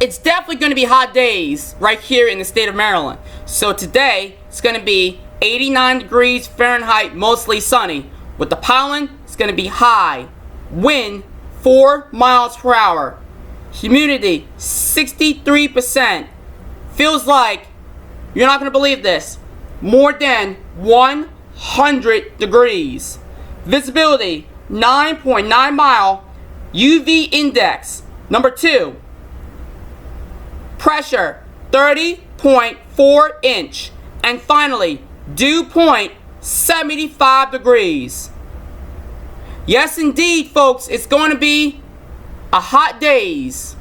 it's definitely going to be hot days right here in the state of Maryland. So today, it's going to be 89 degrees Fahrenheit, mostly sunny. With the pollen, it's going to be high. Wind, 4 miles per hour. Humidity, 63%. Feels like, you're not going to believe this, more than 100 degrees. Visibility, 9.9 mile. UV index, number 2. Pressure, 30.4 inch. And finally, dew point, 75 degrees. Yes, indeed, folks, it's going to be a hot days.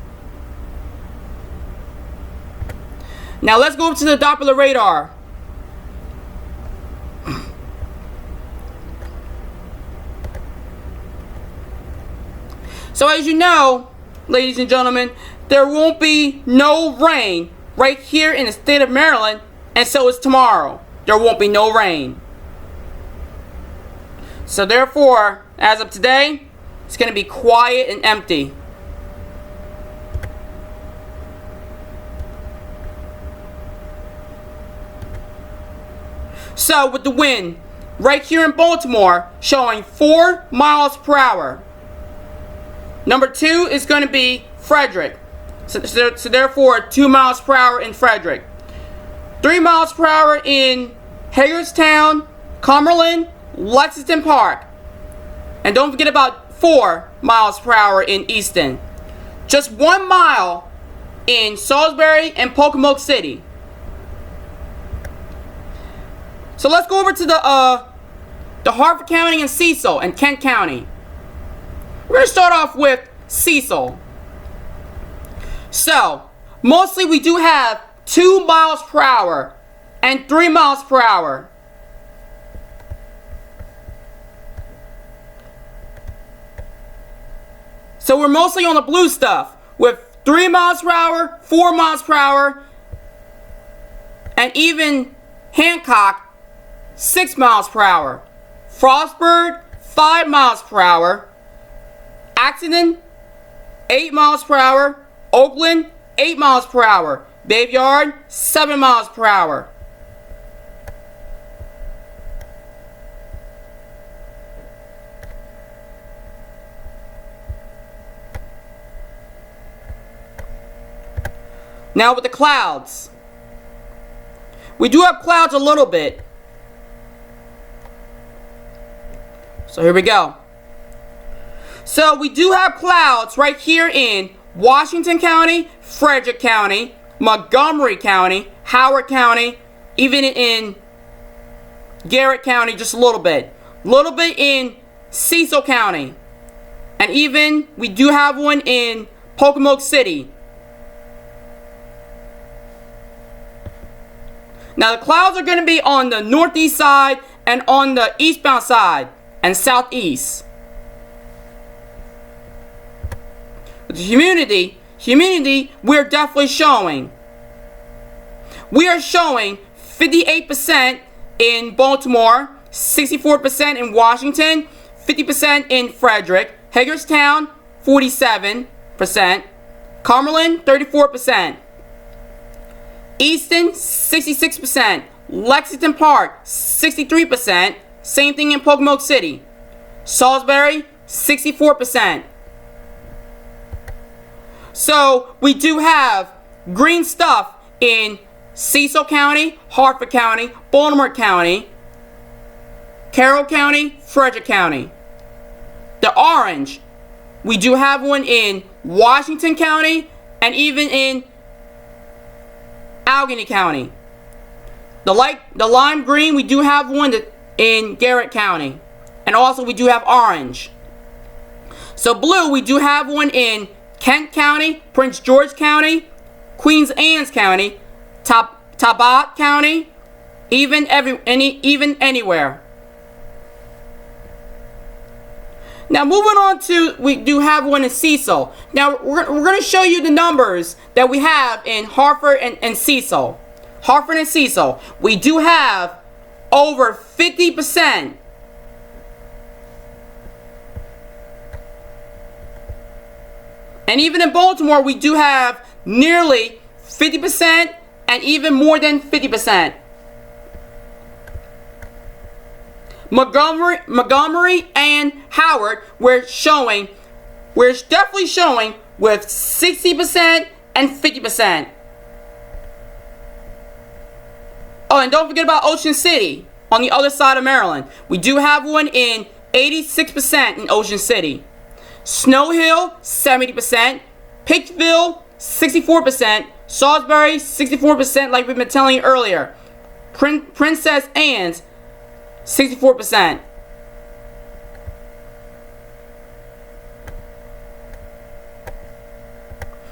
Now let's go over to the Doppler radar. So as you know, ladies and gentlemen, there won't be no rain right here in the state of Maryland, and so is tomorrow. There won't be no rain. So therefore, as of today, it's going to be quiet and empty. So with the wind right here in Baltimore showing 4 miles per hour. Number 2 is going to be Frederick. So therefore 2 miles per hour in Frederick. 3 miles per hour in Hagerstown, Cumberland, Lexington Park. And don't forget about 4 miles per hour in Easton. Just 1 mile in Salisbury and Pocomoke City. So let's go over to the Harford County and Cecil and Kent County. We're going to start off with Cecil. So, mostly we do have 2 miles per hour and 3 miles per hour. So we're mostly on the blue stuff with 3 miles per hour, 4 miles per hour, and even Hancock, 6 miles per hour. Frostburg, 5 miles per hour. Accident, 8 miles per hour. Oakland, 8 miles per hour. Bayard, 7 miles per hour. Now with the clouds. We do have clouds a little bit. So here we go. So we do have clouds right here in Washington County, Frederick County, Montgomery County, Howard County, even in Garrett County just a little bit. A little bit in Cecil County. And even we do have one in Pocomoke City. Now the clouds are going to be on the northeast side and on the eastbound side and southeast. With the humidity, we're definitely showing. We are showing 58% in Baltimore, 64% in Washington, 50% in Frederick, Hagerstown, 47%, Cumberland, 34%, Easton, 66%, Lexington Park, 63%, same thing in Pocomoke City, Salisbury, 64%. So we do have green stuff in Cecil County, Harford County, Baltimore County, Carroll County, Frederick County. The orange, we do have one in Washington County and even in Allegheny County. The lime green, we do have one in Garrett County. And also we do have orange. So blue, we do have one in Kent County, Prince George County, Queens Anne's County, Talbot County, even anywhere. Now moving on to, we do have one in Cecil. Now we're going to show you the numbers that we have in Harford and Cecil. Harford and Cecil. We do have over 50%. And even in Baltimore, we do have nearly 50%, and even more than 50%. Montgomery and Howard, we're definitely showing with 60% and 50%. Oh, and don't forget about Ocean City on the other side of Maryland. We do have one in 86% in Ocean City. Snow Hill, 70%. Pittsville, 64%. Salisbury, 64%, like we've been telling you earlier. Princess Anne's, 64%.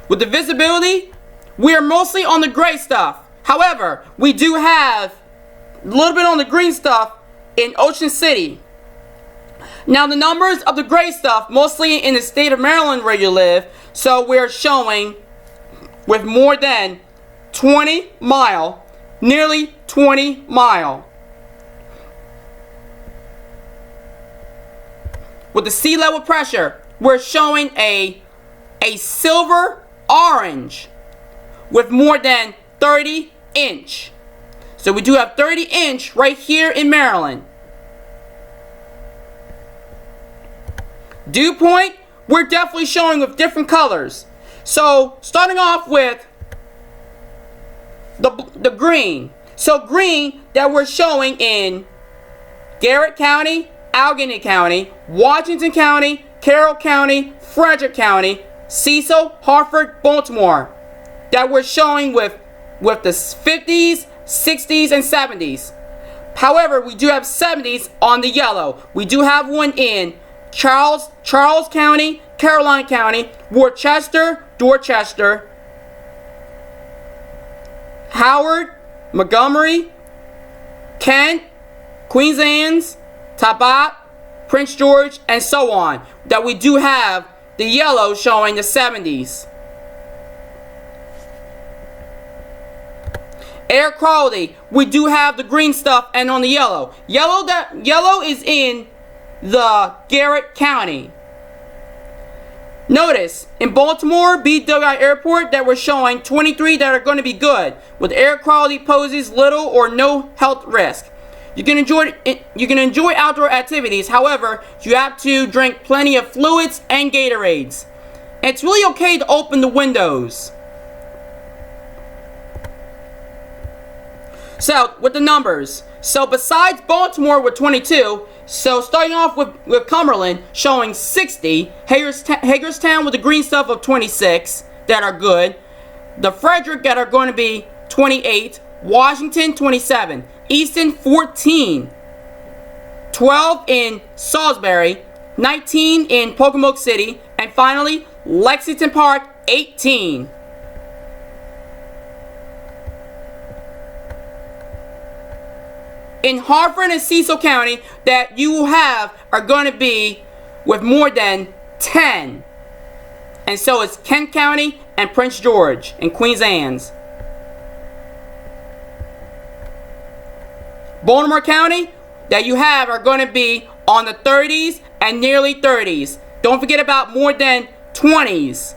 With the visibility, we are mostly on the gray stuff. However, we do have a little bit on the green stuff in Ocean City. Now, the numbers of the gray stuff, mostly in the state of Maryland where you live, so we're showing with more than 20 mile, nearly 20 mile. With the sea level pressure, we're showing a silver orange with more than 30 inch. So we do have 30 inch right here in Maryland. Dew point, we're definitely showing with different colors. So starting off with the green. So green that we're showing in Garrett County, Allegheny County, Washington County, Carroll County, Frederick County, Cecil, Hartford, Baltimore. That we're showing with the 50s, 60s, and 70s. However, we do have 70s on the yellow. We do have one in Charles County, Caroline County, Worcester, Dorchester, Howard, Montgomery, Kent, Queens Anne's, Talbot, Prince George, and so on. That we do have the yellow showing the 70s. Air quality, we do have the green stuff and on the yellow. Yellow is in the Garrett County. Notice in Baltimore BWI Airport that we're showing 23 that are going to be good, with air quality poses little or no health risk. You can enjoy outdoor activities. However, you have to drink plenty of fluids and Gatorades. And it's really okay to open the windows. So, with the numbers. So, besides Baltimore with 22, so starting off with Cumberland showing 60, Hagerstown with the green stuff of 26 that are good, the Frederick that are going to be 28, Washington 27, Easton 14, 12 in Salisbury, 19 in Pocomoke City, and finally Lexington Park 18. In Hartford and Cecil County that you will have are going to be with more than 10. And so it's Kent County and Prince George and Queens Anne's. Baltimore County that you have are going to be on the 30s and nearly 30s. Don't forget about more than 20s.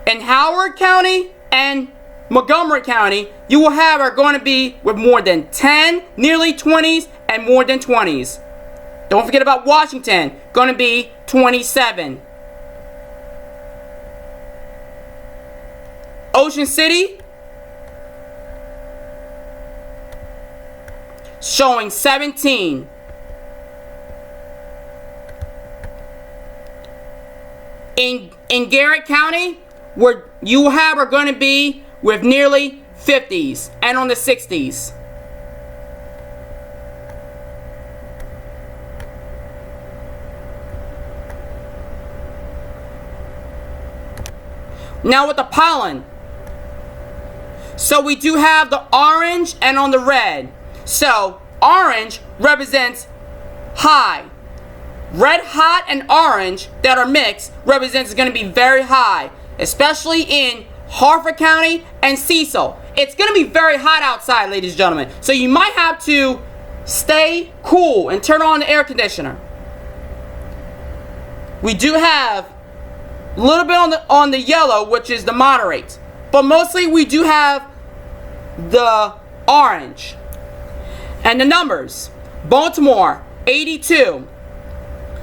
In Howard County and Montgomery County, you will have are going to be with more than 10, nearly 20s, and more than 20s. Don't forget about Washington, going to be 27. Ocean City, showing 17. In Garrett County, where you will have are going to be with nearly 50s and on the 60s. Now with the pollen. So we do have the orange and on the red. So orange represents high. Red, hot, and orange that are mixed represents going to be very high, especially in Hartford County and Cecil. It's going to be very hot outside, ladies and gentlemen. So you might have to stay cool and turn on the air conditioner. We do have A little bit on the yellow, which is the moderate. But mostly we do have the orange. And the numbers. Baltimore, 82.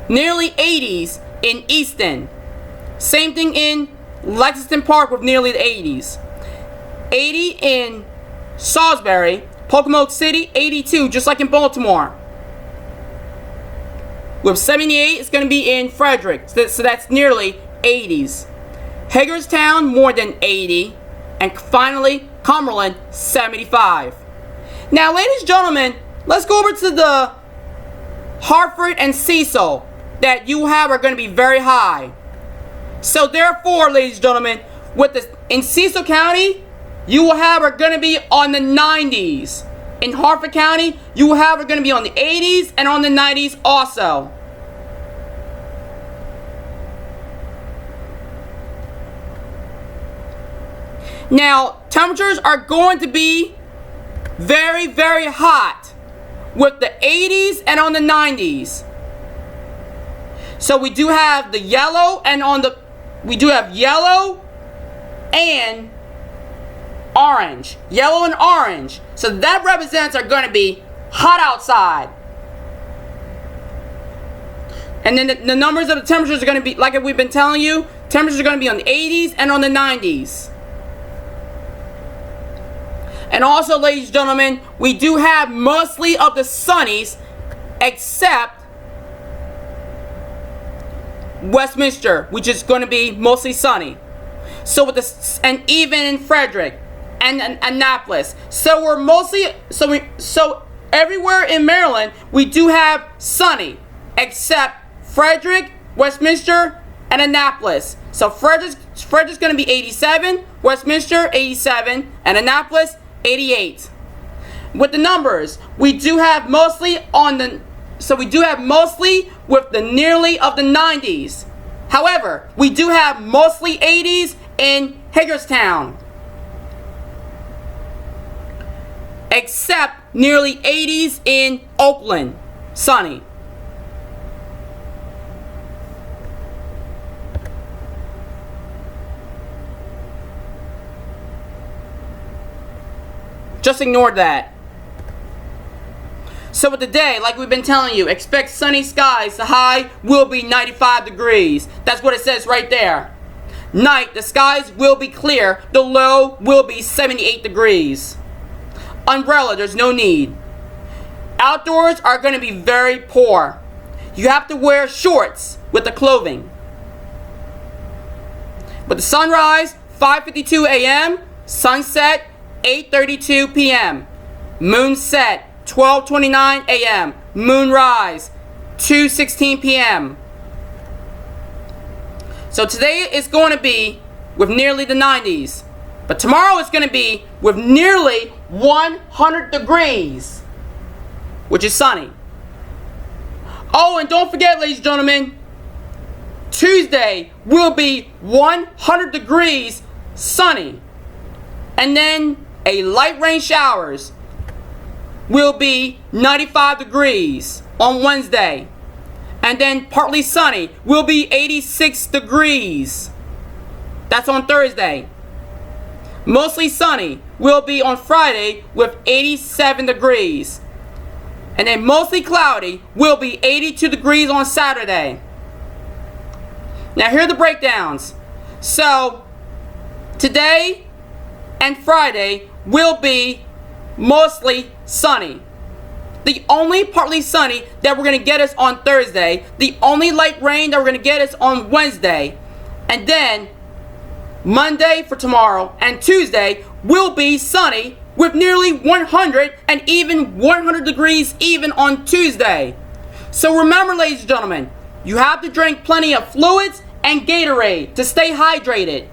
Nearly 80s in Easton. Same thing in Lexington Park with nearly the 80s. 80 in Salisbury. Pocomoke City, 82, just like in Baltimore. With 78, it's going to be in Frederick. So that's nearly 80s. Hagerstown, more than 80. And finally, Cumberland, 75. Now, ladies and gentlemen, let's go over to the Hartford and Cecil that you have are going to be very high. So therefore, ladies and gentlemen, in Cecil County, you will have are going to be on the 90s. In Hartford County, you will have are going to be on the 80s and on the 90s also. Now, temperatures are going to be very, very hot with the 80s and on the 90s. So we do have the yellow and we do have yellow and orange. Yellow and orange. So that represents are going to be hot outside. And then the numbers of the temperatures are going to be, like we've been telling you, temperatures are going to be on the 80s and on the 90s. And also, ladies and gentlemen, we do have mostly of the sunnies, except Westminster, which is going to be mostly sunny. So and even in Frederick and Annapolis. So we're mostly so everywhere in Maryland we do have sunny, except Frederick, Westminster, and Annapolis. So Frederick's going to be 87, Westminster 87, and Annapolis 88. With the numbers, we do have mostly with the nearly of the 90s. However, we do have mostly 80s in Hagerstown, except nearly 80s in Oakland, sunny. Just ignore that. So with the day, like we've been telling you, expect sunny skies. The high will be 95 degrees. That's what it says right there. Night, the skies will be clear. The low will be 78 degrees. Umbrella, there's no need. Outdoors are going to be very poor. You have to wear shorts with the clothing. With the sunrise, 5:52 a.m. Sunset, 8:32 p.m. Moon set, 12:29 a.m. Moonrise, 2:16 p.m. So today is going to be with nearly the 90s. But tomorrow it's going to be with nearly 100 degrees, which is sunny. Oh, and don't forget, ladies and gentlemen, Tuesday will be 100 degrees sunny. And then a light rain showers will be 95 degrees on Wednesday. And then partly sunny will be 86 degrees. That's on Thursday. Mostly sunny will be on Friday with 87 degrees. And then mostly cloudy will be 82 degrees on Saturday. Now here are the breakdowns. So today and Friday will be mostly sunny. The only partly sunny that we're going to get is on Thursday. The only light rain that we're going to get is on Wednesday. And then Monday for tomorrow and Tuesday will be sunny with nearly 100 and even 100 degrees even on Tuesday. So remember, ladies and gentlemen, you have to drink plenty of fluids and Gatorade to stay hydrated.